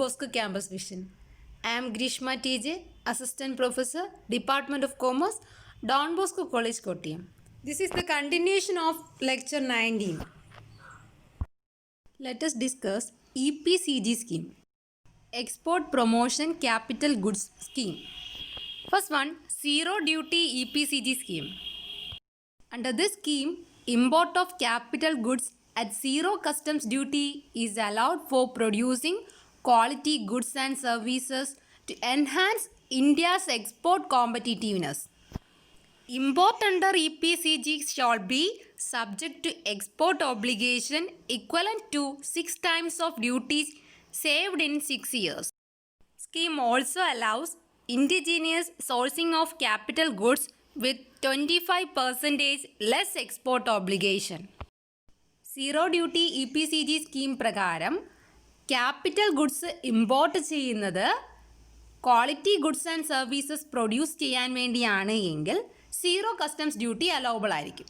Bosco Campus Vision. I am Grishma TJ, Assistant Professor, Department of Commerce, Don Bosco College, Kottayam. This is the continuation of Lecture 19. Let us discuss EPCG scheme, Export Promotion Capital Goods Scheme. First one, Zero Duty EPCG Scheme. Under this scheme, import of capital goods at zero customs duty is allowed for producing quality goods and services to enhance India's export competitiveness. Import under EPCG shall be subject to export obligation equivalent to 6 times of duties saved in 6 years. Scheme also allows indigenous sourcing of capital goods with 25% less export obligation. Zero duty EPCG scheme പ്രകാരം capital goods import ചെയ്യുന്നത് quality goods and services produce ചെയ്യാൻ വേണ്ടിയാണ് എങ്കിൽ zero customs duty allowable ആയിരിക്കും.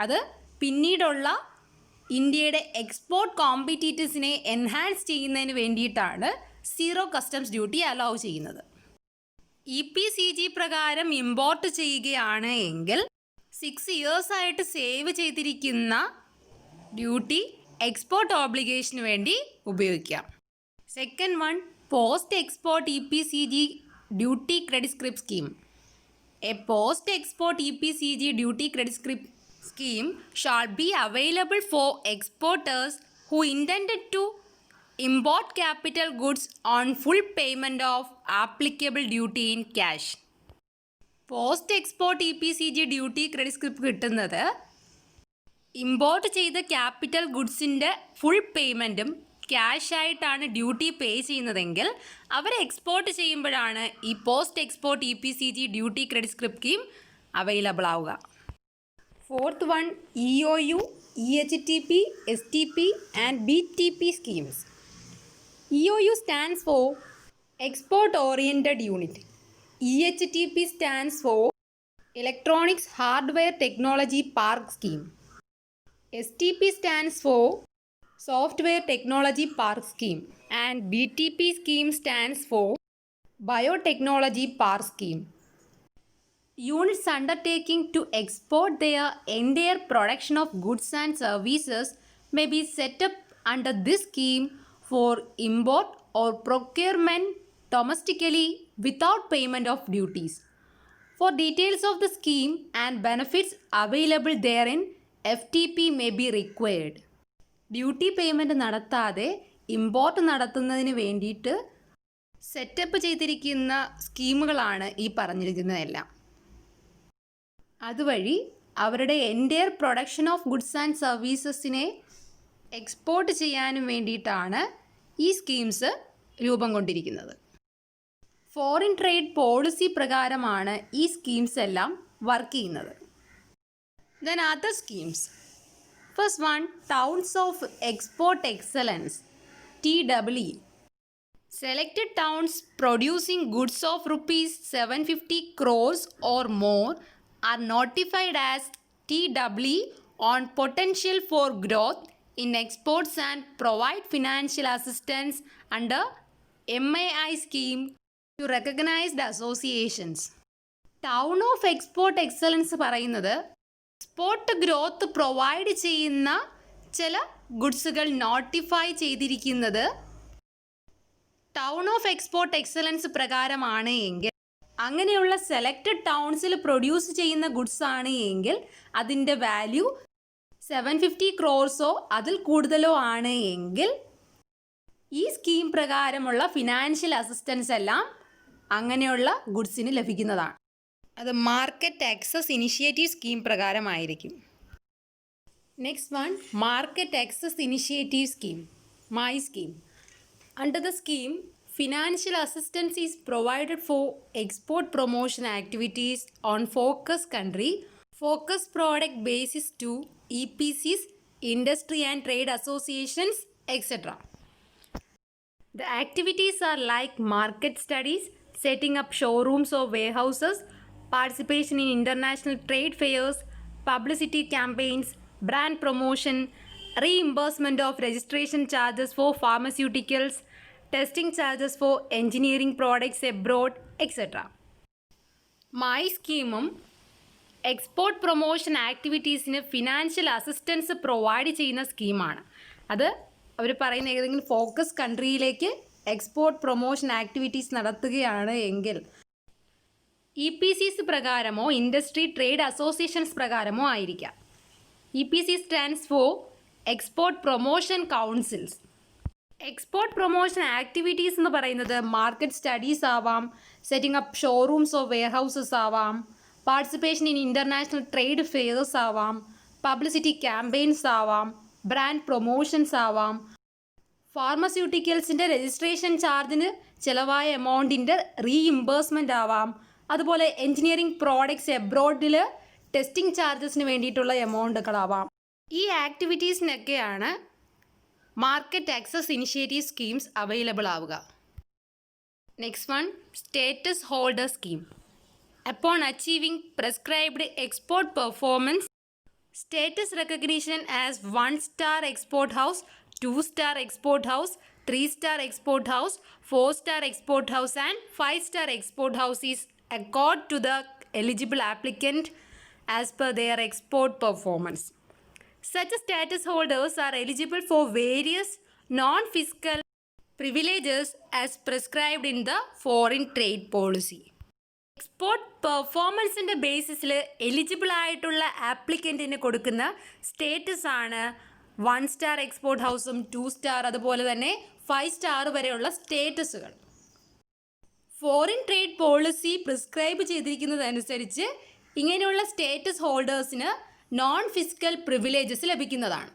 അത് പിന്നീടുള്ള ഇന്ത്യയുടെ export കോമ്പറ്റീറ്റീവ്സിനെ enhance ചെയ്യുന്നതിന് വേണ്ടിയിട്ടാണ് സീറോ കസ്റ്റംസ് ഡ്യൂട്ടി അലൗ ചെയ്യുന്നത്. EPCG പ്രകാരം ഇമ്പോർട്ട് ചെയ്യുകയാണ് എങ്കിൽ 6 ഇയേഴ്സ് ആയിട്ട് സേവ് ചെയ്തിരിക്കുന്ന ഡ്യൂട്ടി എക്സ്പോർട്ട് ഓബ്ലിഗേഷന് വേണ്ടി ഉപയോഗിക്കാം. Second one, post export EPCG duty credit script scheme. A post export EPCG duty credit script scheme shall be available for exporters who intended to import capital goods on full payment of applicable duty in cash. Post export EPCG duty credit script കിട്ടുന്നത് import ചെയ്ത capital ഗുഡ്സിൻ്റെ full പേയ്മെൻറ്റും cash ആയിട്ടാണ് duty പേ ചെയ്യുന്നതെങ്കിൽ അവർ export ചെയ്യുമ്പോഴാണ് ഈ post export EPCG duty credit script scheme available ആവുക. Fourth one, EOU, EHTP, STP and BTP schemes. EOU stands for Export Oriented Unit. EHTP stands for Electronics Hardware Technology Park Scheme. STP stands for Software Technology Park Scheme. And BTP scheme stands for Biotechnology Park Scheme. Units undertaking to export their entire production of goods and services may be set up under this scheme for import or procurement domestically without payment of duties. For details of the scheme and benefits available therein, FTP may be required. Duty payment നടത്താതെ import നടത്തുന്നതിന് വേണ്ടിയിട്ട് setup ചെയ്തിരിക്കുന്ന സ്കീമുകളാണ് ഈ പറഞ്ഞിരിക്കുന്നതെല്ലാം. അതുവഴി അവരുടെ entire production of goods and സർവീസസിനെ എക്സ്പോർട്ട് ചെയ്യാനും വേണ്ടിയിട്ടാണ് ഈ സ്കീംസ് രൂപം കൊണ്ടിരിക്കുന്നത്. ഫോറിൻ ട്രേഡ് പോളിസി പ്രകാരമാണ് ഈ സ്കീംസ് എല്ലാം വർക്ക് ചെയ്യുന്നത്. Then other schemes. First one, towns of export excellence TEE. Selected towns producing goods of rupees 750 crores or more are notified as TEE on potential for growth in exports and provide financial assistance under MAI scheme to recognized associations. Town of export excellence പറയുന്നത് export growth provide ചെയ്യുന്ന ചില ഗുഡ്സുകൾ notify ചെയ്തിരിക്കുന്നത് town of export excellence പ്രകാരമാണ് എങ്കിൽ, അങ്ങനെയുള്ള selected Townsville produce ചെയ്യുന്ന goods ആണ് എങ്കിൽ അതിൻ്റെ വാല്യൂ 750 ക്രോർസോ അതിൽ കൂടുതലോ ആണ് എങ്കിൽ ഈ സ്കീം പ്രകാരമുള്ള ഫിനാൻഷ്യൽ അസിസ്റ്റൻസ് എല്ലാം അങ്ങനെയുള്ള ഗുഡ്സിന് ലഭിക്കുന്നതാണ്. അത് മാർക്കറ്റ് ആക്സസ് ഇനിഷ്യേറ്റീവ് സ്കീം പ്രകാരമായിരിക്കും. Next one, market access initiative scheme, MAI scheme. Under the scheme, financial assistance is provided for export promotion activities on focus country, focus product basis to EPCs, industry and trade associations, etc. The activities are like market studies, setting up showrooms or warehouses, participation in international trade fairs, publicity campaigns, brand promotion, reimbursement of registration charges for pharmaceuticals, testing charges for engineering products abroad, etc. My സ്കീമും export promotion ആക്ടിവിറ്റീസിന് financial assistance provide ചെയ്യുന്ന സ്കീമാണ്. അത് അവർ പറയുന്ന ഏതെങ്കിലും focus കൺട്രിയിലേക്ക് export promotion activities നടത്തുകയാണ് എങ്കിൽ EPCs പ്രകാരമോ ഇൻഡസ്ട്രി ട്രേഡ് അസോസിയേഷൻസ് പ്രകാരമോ ആയിരിക്കാം. EPC stands for export promotion councils. Export promotion activities എന്ന് പറയുന്നത് മാർക്കറ്റ് സ്റ്റഡീസ് ആവാം, setting up showrooms of warehouses ആവാം, participation in international trade fairs ആവാം, പബ്ലിസിറ്റി ക്യാമ്പയിൻസ് ആവാം, ബ്രാൻഡ് പ്രൊമോഷൻസ് ആവാം, ഫാർമസ്യൂട്ടിക്കൽസിൻ്റെ രജിസ്ട്രേഷൻ ചാർജിന് ചിലവായ എമൗണ്ടിൻ്റെ റീഇംബേഴ്സ്മെൻ്റ് ആവാം, അതുപോലെ എൻജിനീയറിംഗ് പ്രോഡക്ട്സ് എബ്രോഡിൽ ടെസ്റ്റിംഗ് ചാർജസിന് വേണ്ടിയിട്ടുള്ള എമൗണ്ടുകളാവാം. ഈ ആക്ടിവിറ്റീസിനൊക്കെയാണ് market access initiative schemes available ആവുക. Next one, status holder scheme. Upon achieving prescribed export performance, status recognition as 1-star export house, 2-star export house, 3-star export house, 4-star export house and 5-star export house is accorded to the eligible applicant as per their export performance. Such status holders are eligible for various non-fiscal privileges as prescribed in the foreign trade policy. Export പെർഫോമൻസിൻ്റെ ബേസിസിൽ eligible ആയിട്ടുള്ള ആപ്ലിക്കൻറ്റിന് കൊടുക്കുന്ന status ആണ് 1-star export ഹൗസും 2-star അതുപോലെ തന്നെ 5-star വരെയുള്ള സ്റ്റേറ്റസുകൾ. Foreign trade policy prescribe ചെയ്തിരിക്കുന്നതനുസരിച്ച് ഇങ്ങനെയുള്ള സ്റ്റേറ്റസ് ഹോൾഡേഴ്സിന് നോൺ ഫിസിക്കൽ പ്രിവിലേജസ് ലഭിക്കുന്നതാണ്.